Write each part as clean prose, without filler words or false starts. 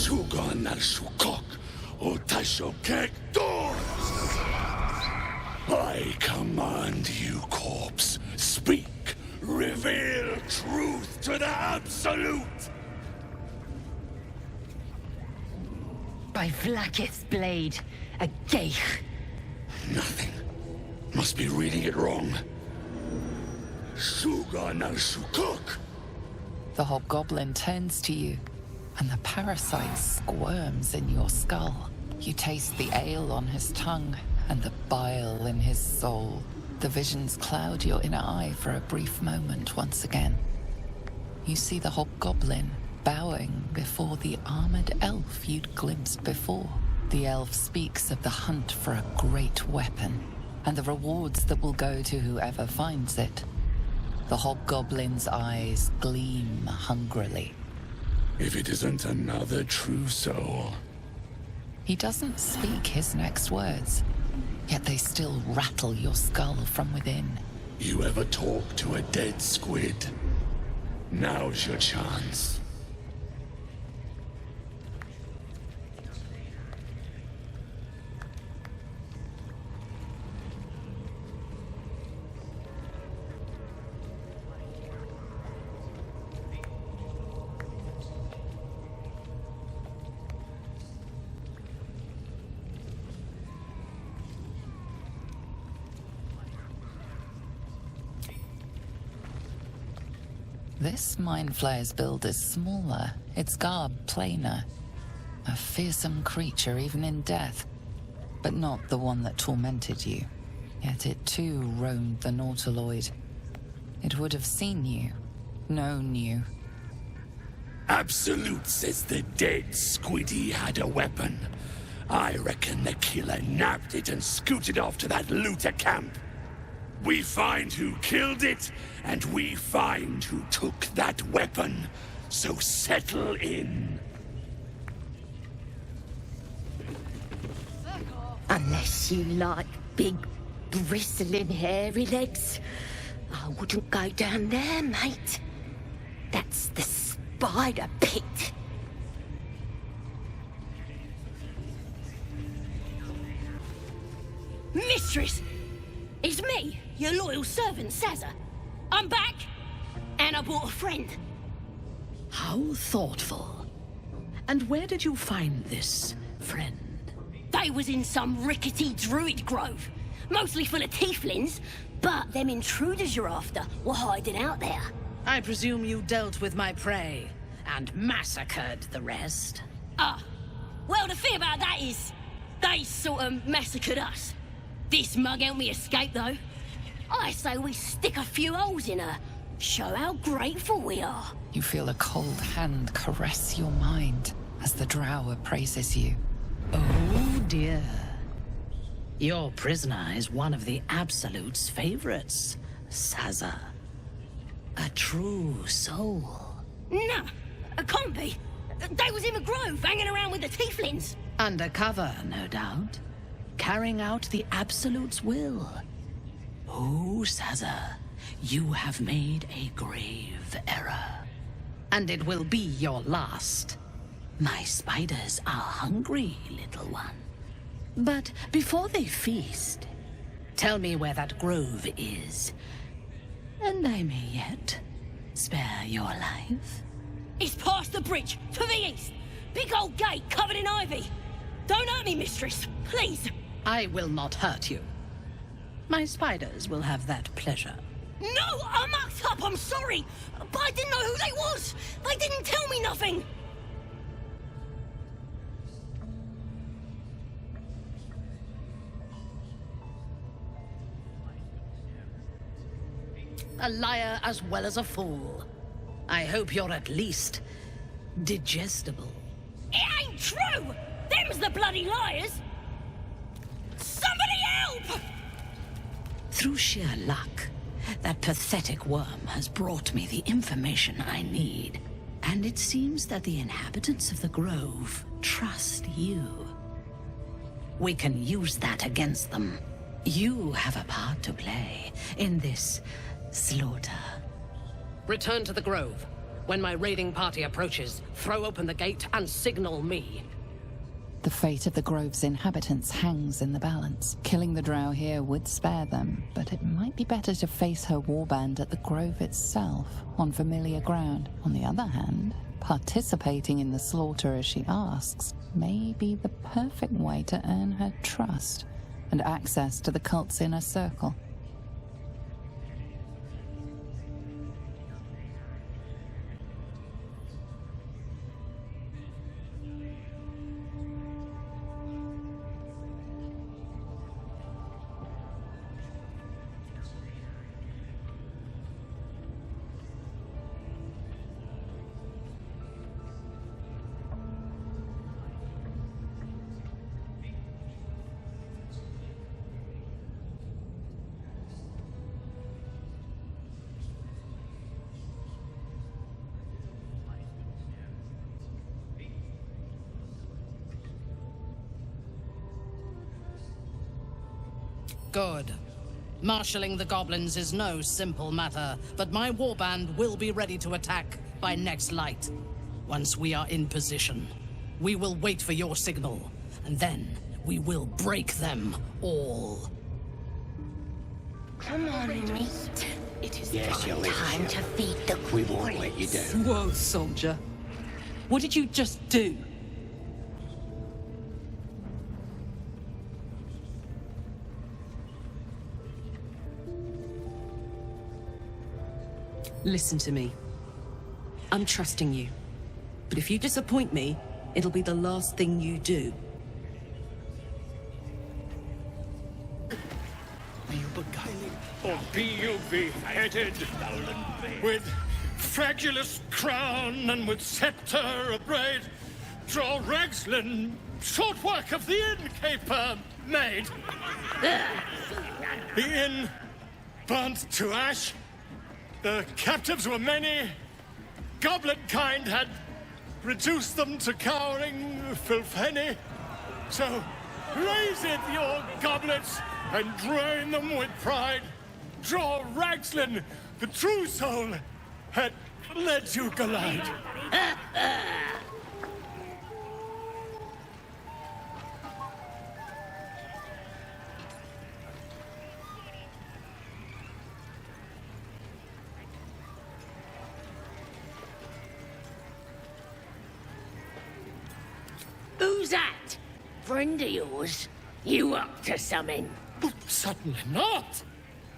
Sugan al Shukok, Utashokek Dor! I command you, corpse. Speak. Reveal truth to the Absolute! By Vlaakith's blade, a geich. Nothing. Must be reading it wrong. Sugan al Shukok! The hobgoblin turns to you, and the parasite squirms in your skull. You taste the ale on his tongue, and the bile in his soul. The visions cloud your inner eye for a brief moment once again. You see the hobgoblin bowing before the armored elf you'd glimpsed before. The elf speaks of the hunt for a great weapon, and the rewards that will go to whoever finds it. The hobgoblin's eyes gleam hungrily. If it isn't another true soul. He doesn't speak his next words, yet they still rattle your skull from within. You ever talk to a dead squid? Now's your chance. This Mind Flayer's build is smaller, its garb plainer. A fearsome creature even in death, but not the one that tormented you. Yet it too roamed the Nautiloid. It would have seen you, known you. Absolute says the dead squiddy had a weapon. I reckon the killer nabbed it and scooted off to that looter camp. We find who killed it, and we find who took that weapon. So settle in. Unless you like big, bristling, hairy legs, I wouldn't go down there, mate. That's the spider pit. Mistress! It's me, your loyal servant, Sazza. I'm back, and I brought a friend. How thoughtful. And where did you find this friend? They was in some rickety druid grove, mostly full of tieflings, but them intruders you're after were hiding out there. I presume you dealt with my prey and massacred the rest? Well, the thing about that is, they sort of massacred us. This mug helped me escape, though. I say we stick a few holes in her, show how grateful we are. You feel a cold hand caress your mind as the drow appraises you. Oh dear. Your prisoner is one of the Absolute's favorites, Sazza. A true soul. Nah, it can't be. They was in the grove, hanging around with the tieflings. Undercover, no doubt. Carrying out the Absolute's will. Oh, Sazza, you have made a grave error. And it will be your last. My spiders are hungry, little one. But before they feast, tell me where that grove is, and I may yet spare your life. It's past the bridge, to the east. Big old gate covered in ivy. Don't hurt me, mistress, please. I will not hurt you. My spiders will have that pleasure. No, I mucked up, I'm sorry. But I didn't know who they was. They didn't tell me nothing. A liar as well as a fool. I hope you're at least digestible. It ain't true! Them's the bloody liars! Somebody help! Through sheer luck, that pathetic worm has brought me the information I need. And it seems that the inhabitants of the Grove trust you. We can use that against them. You have a part to play in this slaughter. Return to the Grove. When my raiding party approaches, throw open the gate and signal me. The fate of the Grove's inhabitants hangs in the balance. Killing the drow here would spare them, but it might be better to face her warband at the Grove itself, on familiar ground. On the other hand, participating in the slaughter as she asks may be the perfect way to earn her trust and access to the cult's inner circle. Good. Marshalling the goblins is no simple matter, but my warband will be ready to attack by next light. Once we are in position, we will wait for your signal, and then we will break them all. Come on, mate. It is Yes, you will, time to feed the We won't let you glorious. down. Whoa, soldier. What did you just do? Listen to me. I'm trusting you. But if you disappoint me, it'll be the last thing you do. Or be you beheaded with fragulous crown and with scepter abraid, draw Ragslin, short work of the innkeeper made. The inn burnt to ash, the captives were many, goblet kind had reduced them to cowering filfenny. So raise it, your goblets, and drain them with pride. Draw Ragslin, the true soul, had let you glide. Who's that? Friend of yours? You up to something? But certainly not.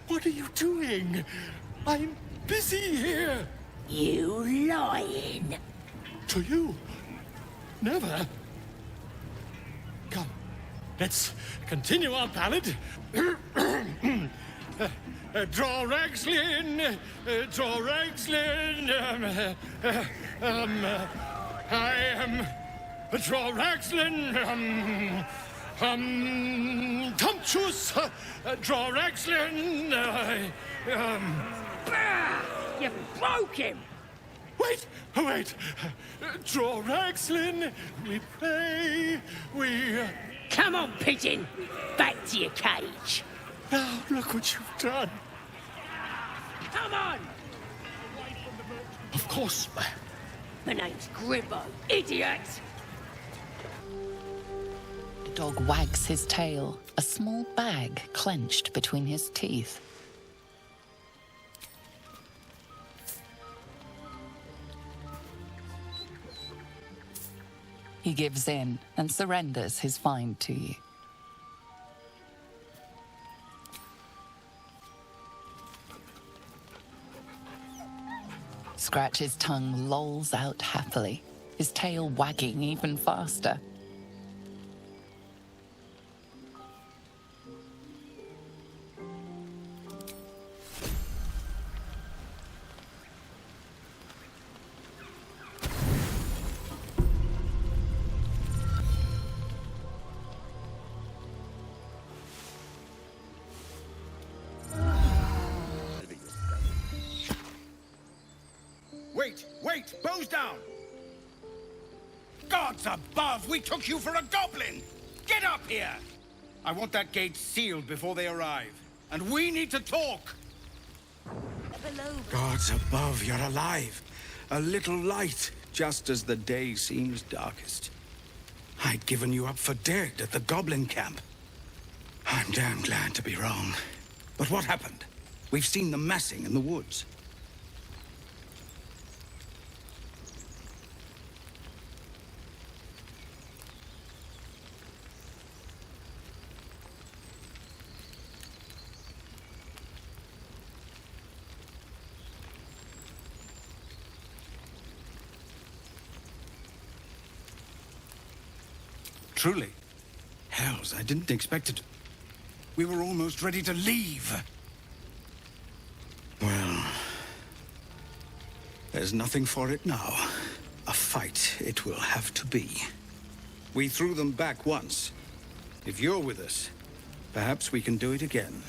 What are you doing? I'm busy here. You lying. To you? Never. Come, let's continue our ballad. Draw Ragslin, draw Ragslin. I am draw Ragslin. Tumptuous, draw Ragslin. You broke him. Wait, wait. Draw Ragslin, we pray, we... Come on, pigeon. Back to your cage. Now, look what you've done. Come on. Of course. My name's Gribbo, idiot. The dog wags his tail, a small bag clenched between his teeth. He gives in and surrenders his find to you. Scratch's tongue lolls out happily, his tail wagging even faster. Wait! Bows down! Gods above! We took you for a goblin! Get up here! I want that gate sealed before they arrive. And we need to talk! Gods above, you're alive. A little light, just as the day seems darkest. I'd given you up for dead at the goblin camp. I'm damn glad to be wrong. But what happened? We've seen them massing in the woods. Truly. Hells, I didn't expect it. We were almost ready to leave. Well, there's nothing for it now. A fight it will have to be. We threw them back once. If you're with us, perhaps we can do it again.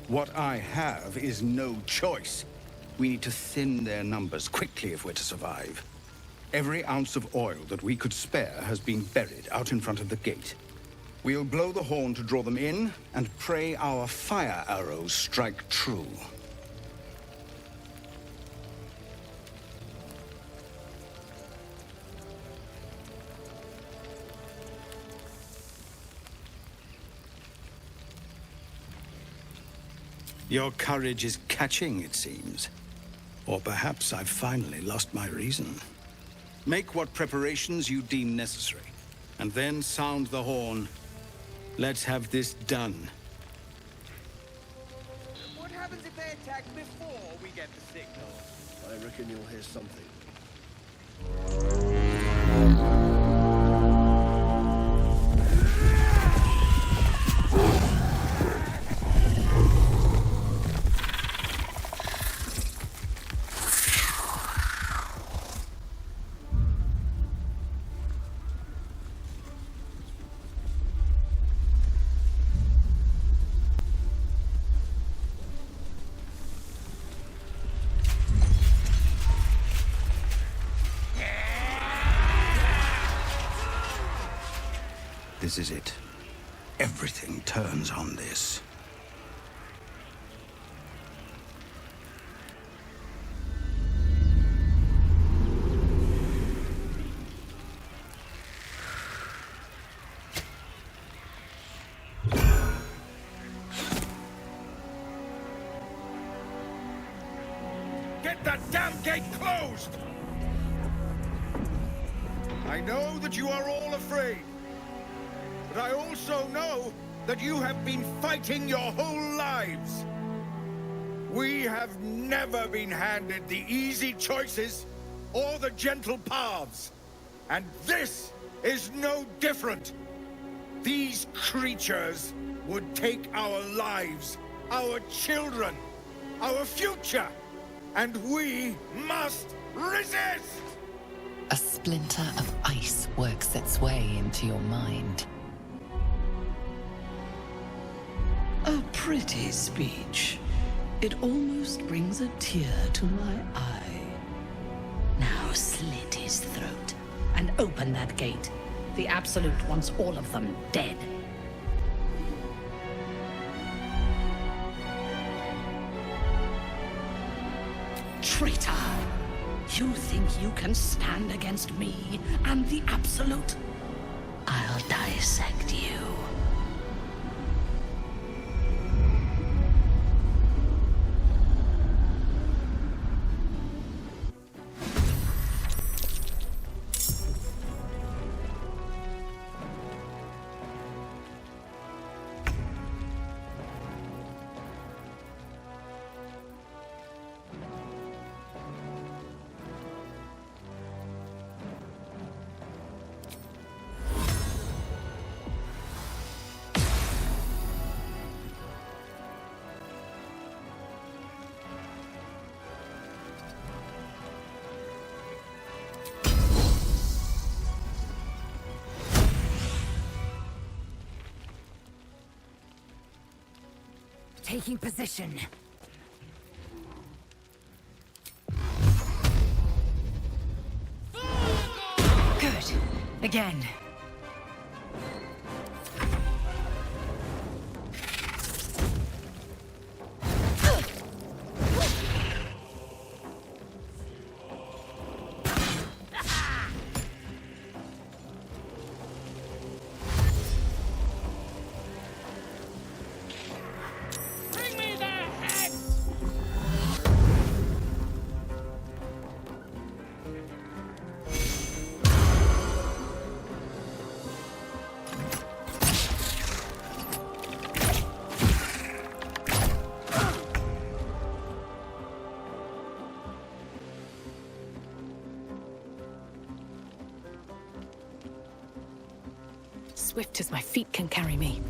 What I have is no choice. We need to thin their numbers quickly if we're to survive. Every ounce of oil that we could spare has been buried out in front of the gate. We'll blow the horn to draw them in, and pray our fire arrows strike true. Your courage is catching, it seems. Or perhaps I've finally lost my reason. Make what preparations you deem necessary, and then sound the horn. Let's have this done. What happens if they attack before we get the signal? I reckon you'll hear something. This is it. Everything turns on this. Get that damn gate closed! I know that you are all afraid. But I also know that you have been fighting your whole lives. We have never been handed the easy choices or the gentle paths. And this is no different. These creatures would take our lives, our children, our future, and we must resist! A splinter of ice works its way into your mind. A pretty speech. It almost brings a tear to my eye. Now slit his throat and open that gate. The Absolute wants all of them dead. Traitor! You think you can stand against me and the Absolute? I'll dissect you. Taking position. Good. Again. Bring me their heads! Swift as my feet can carry me.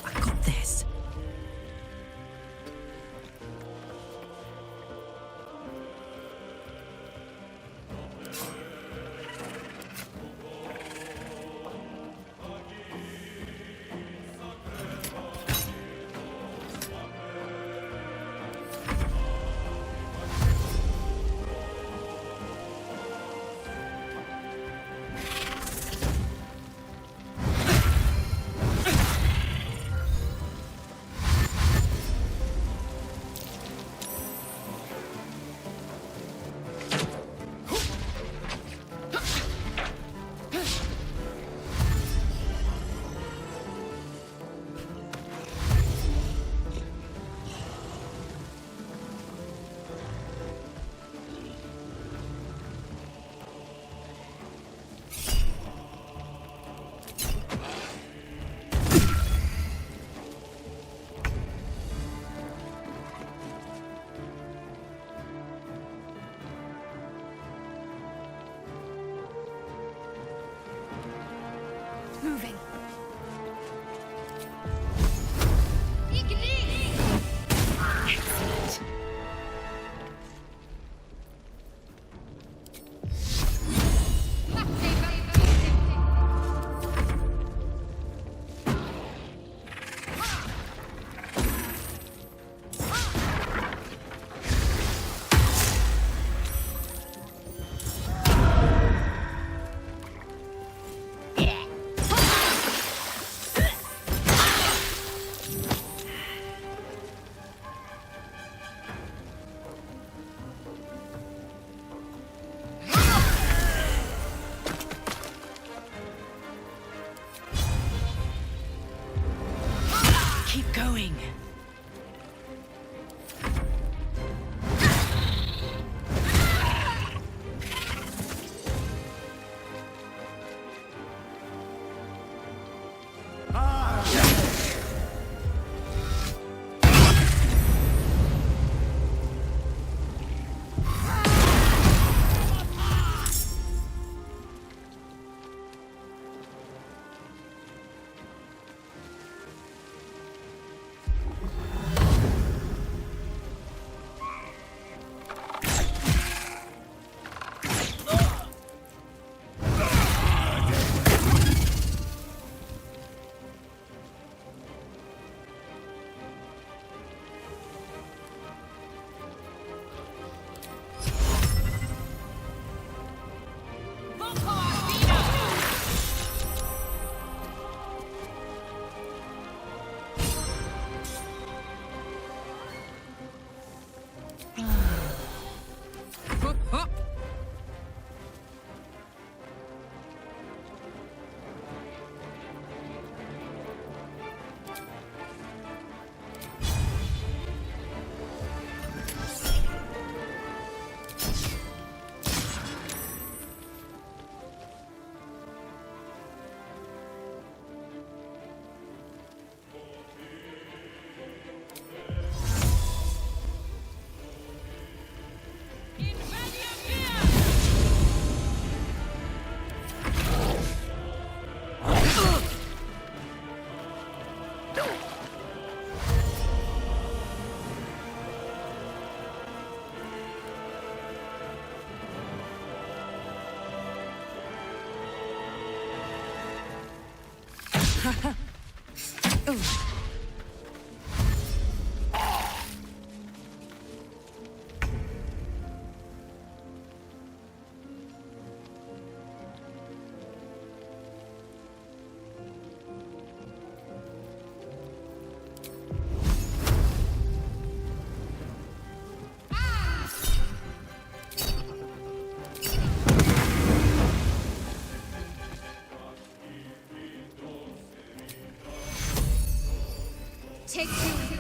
I got this. Moving. Excellent. Keep going. take you.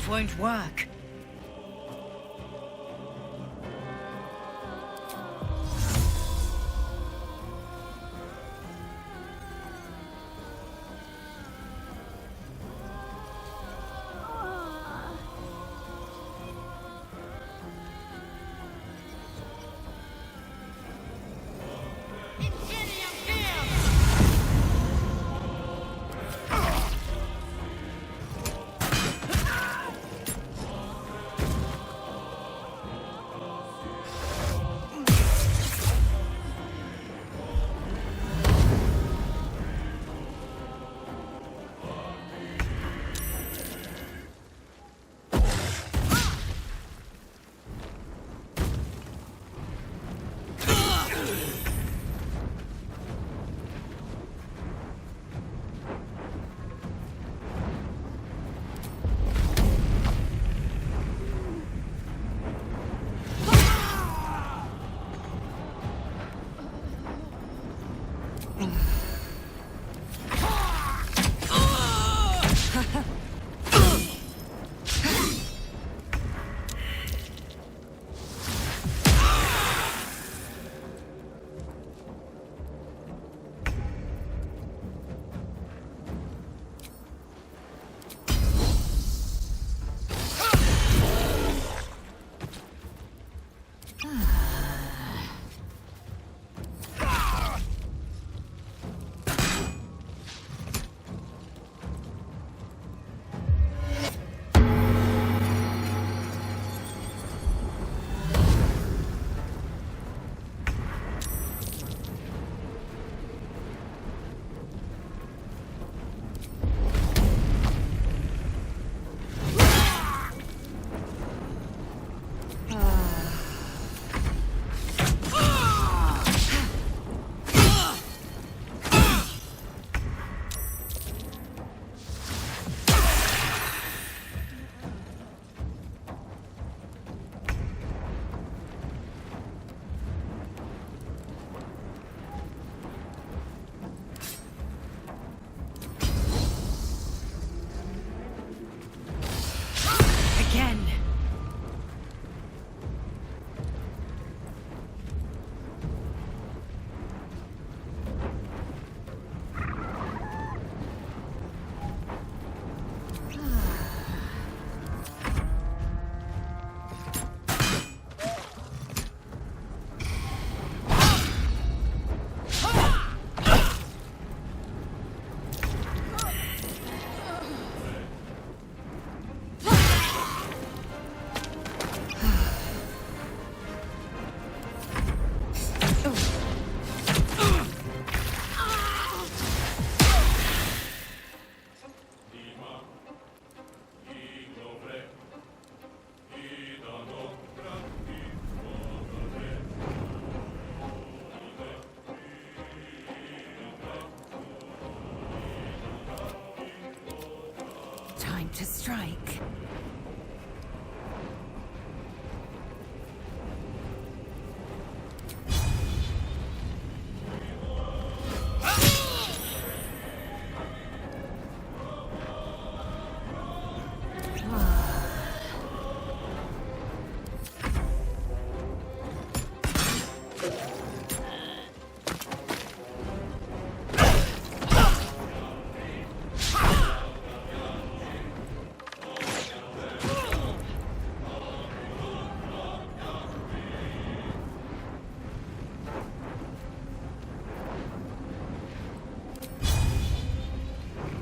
This won't work. To strike.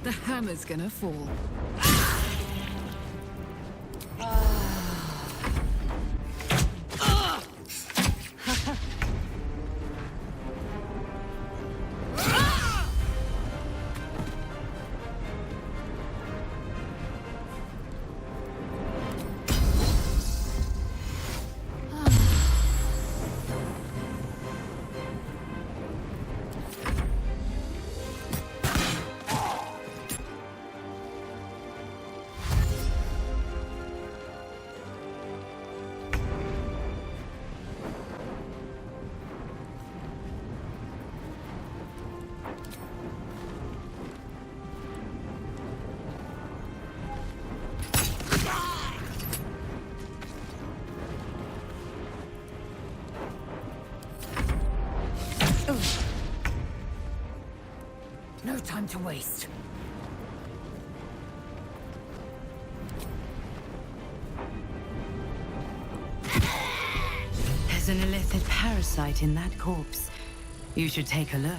The hammer's gonna fall. No time to waste. There's an illithid parasite in that corpse. You should take a look.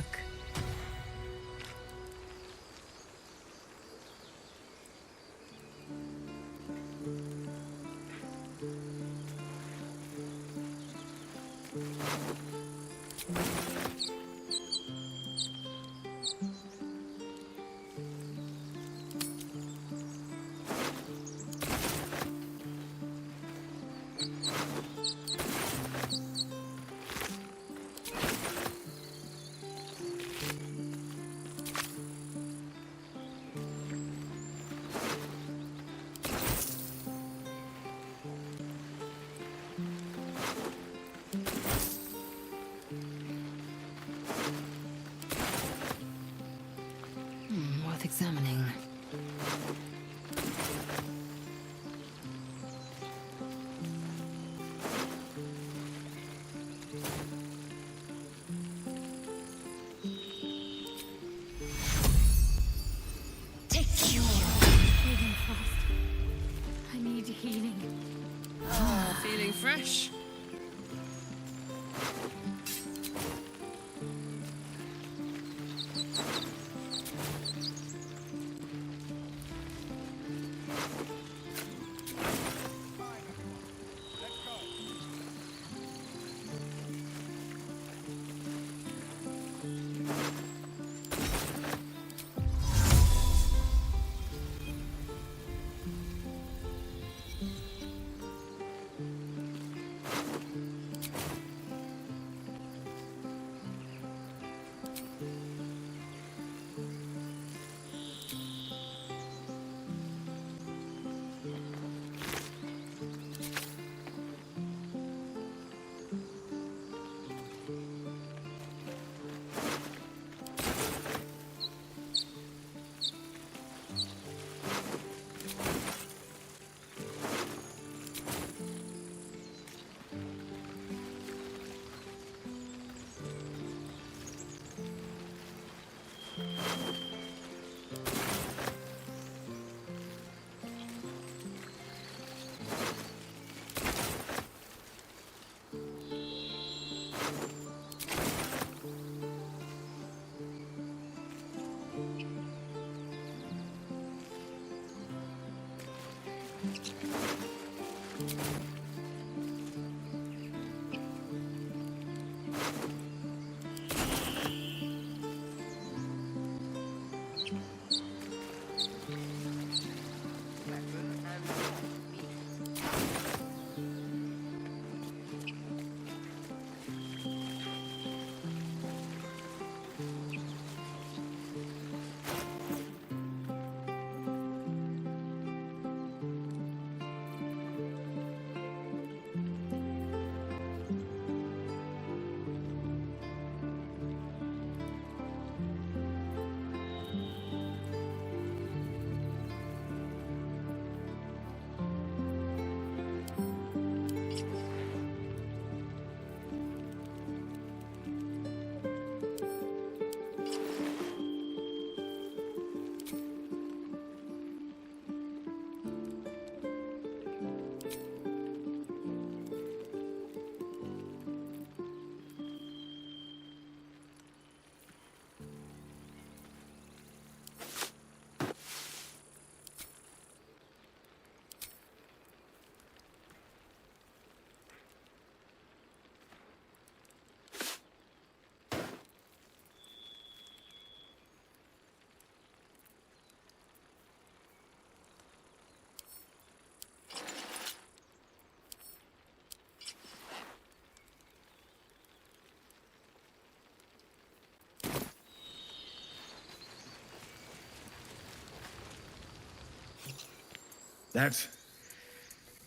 Worth examining. Breathing fast. I need healing. Feeling fresh?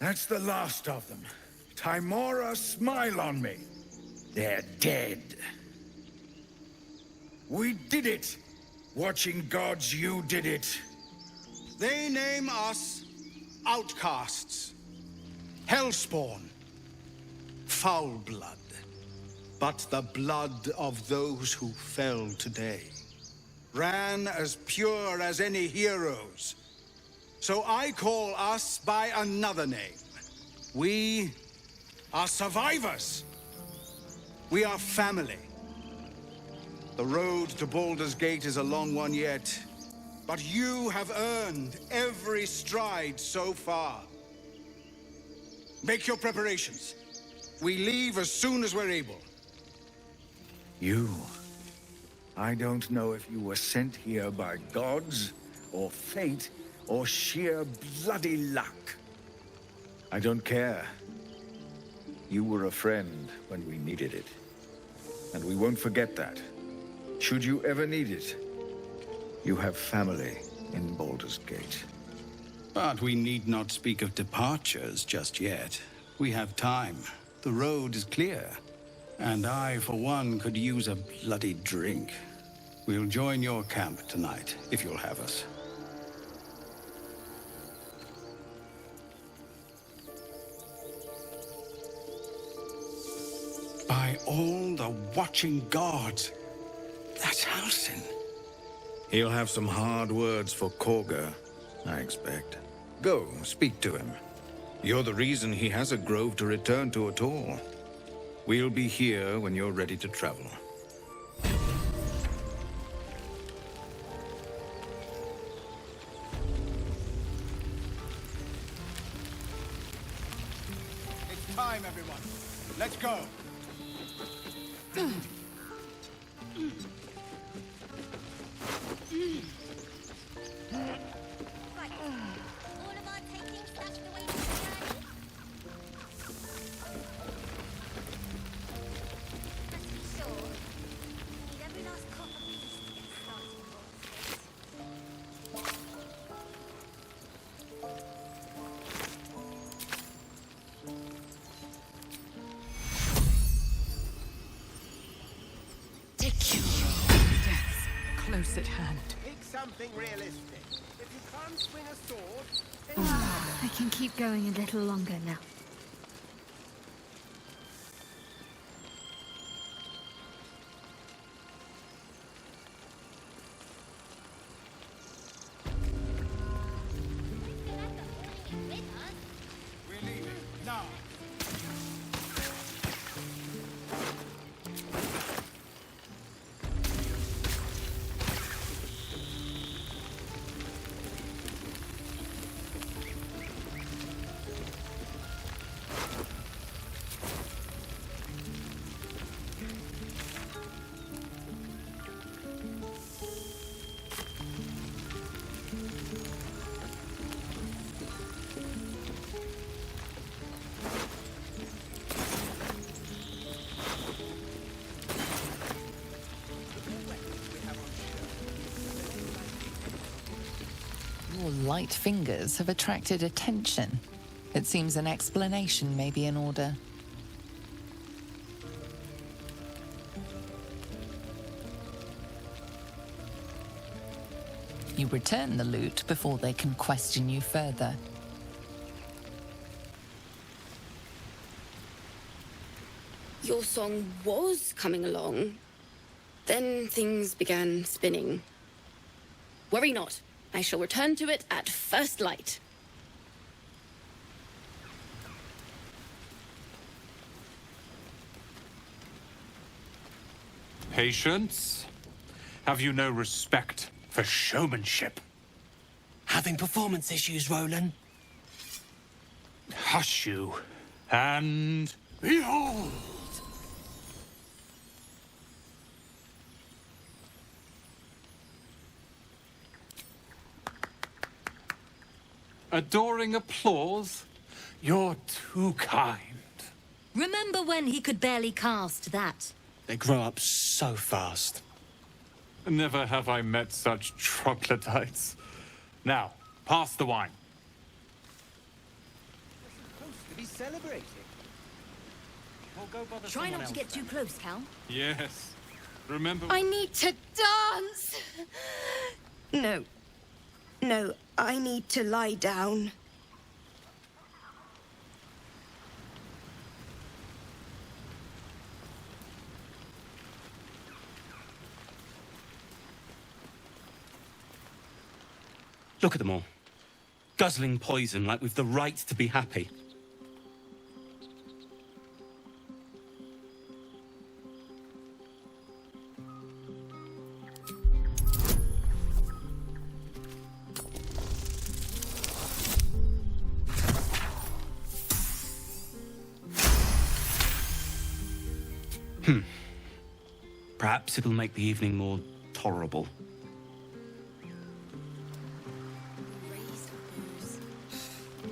That's the last of them. Timora, smile on me. They're dead. We did it! Watching gods, you did it. They name us outcasts, hellspawn, foul blood, but the blood of those who fell today ran as pure as any heroes. So I call us by another name. We are survivors. We are family. The road to Baldur's Gate is a long one yet, but you have earned every stride so far. Make your preparations. We leave as soon as we're able. You? I don't know if you were sent here by gods, or fate, or sheer bloody luck. I don't care. You were a friend when we needed it. And we won't forget that. Should you ever need it, you have family in Baldur's Gate. But we need not speak of departures just yet. We have time. The road is clear. And I, for one, could use a bloody drink. We'll join your camp tonight, if you'll have us. By all the watching gods, that's Halsin. He'll have some hard words for Korga, I expect. Go, speak to him. You're the reason he has a grove to return to at all. We'll be here when you're ready to travel. It's time, everyone. Let's go. Close at hand. Pick something realistic. If you can't swing a sword, then I can keep going a little longer now. We're leaving now. Your light fingers have attracted attention. It seems an explanation may be in order. You return the loot before they can question you further. Your song was coming along. Then things began spinning. Worry not. I shall return to it at first light. Patience? Have you no respect for showmanship? Having performance issues, Roland? Hush you, and behold! Adoring applause? You're too kind. Remember when he could barely cast that? They grow up so fast. Never have I met such troglodytes. Now, pass the wine. supposed to be celebrating. We'll go bother Try someone not to else get too close, Cal. Yes. Remember... I need to dance! No. No, I need to lie down. Look at them all. Guzzling poison like we've the right to be happy. Perhaps it'll make the evening more tolerable.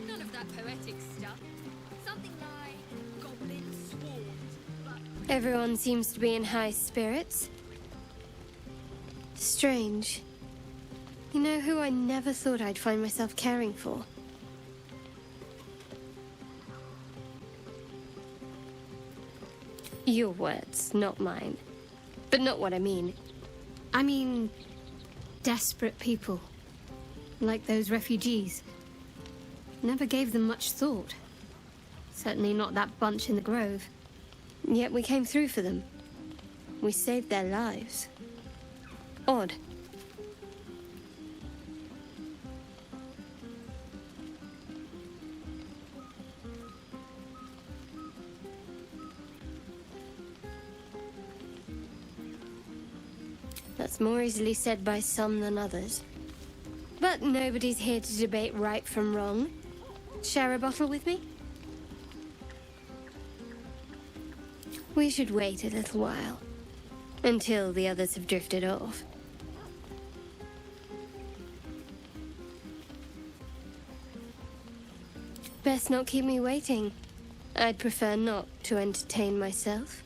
None of that poetic stuff. Something like goblin swarms. Everyone seems to be in high spirits. Strange. You know who I never thought I'd find myself caring for? Your words, not mine. But not what I mean. I mean, desperate people. Like those refugees. Never gave them much thought. Certainly not that bunch in the grove. Yet we came through for them. We saved their lives. Odd. That's more easily said by some than others. But nobody's here to debate right from wrong. Share a bottle with me? We should wait a little while. Until the others have drifted off. Best not keep me waiting. I'd prefer not to entertain myself.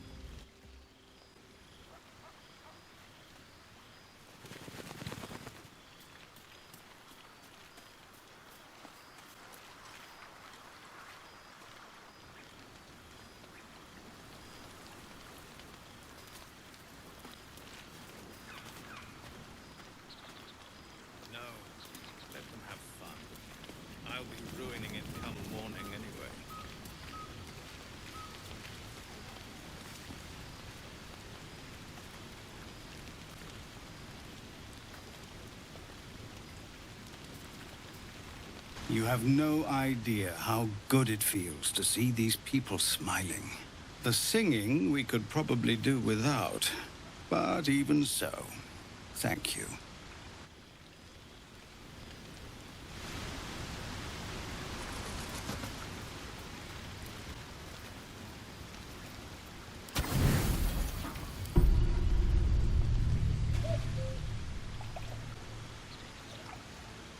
You have no idea how good it feels to see these people smiling. The singing we could probably do without, but even so, thank you.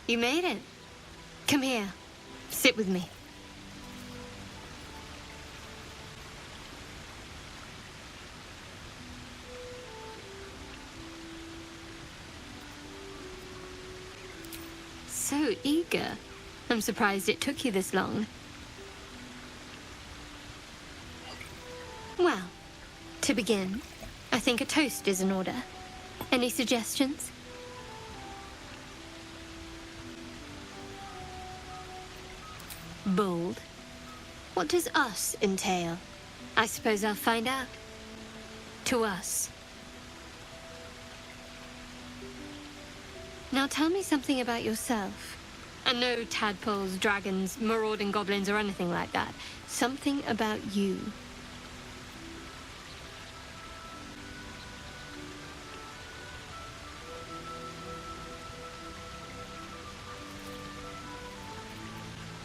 You made it. Come here. Sit with me. So eager. I'm surprised it took you this long. Well, to begin, I think a toast is in order. Any suggestions? Bold. What does us entail? I suppose I'll find out. To us. Now tell me something about yourself. And no tadpoles, dragons, marauding goblins, or anything like that. Something about you.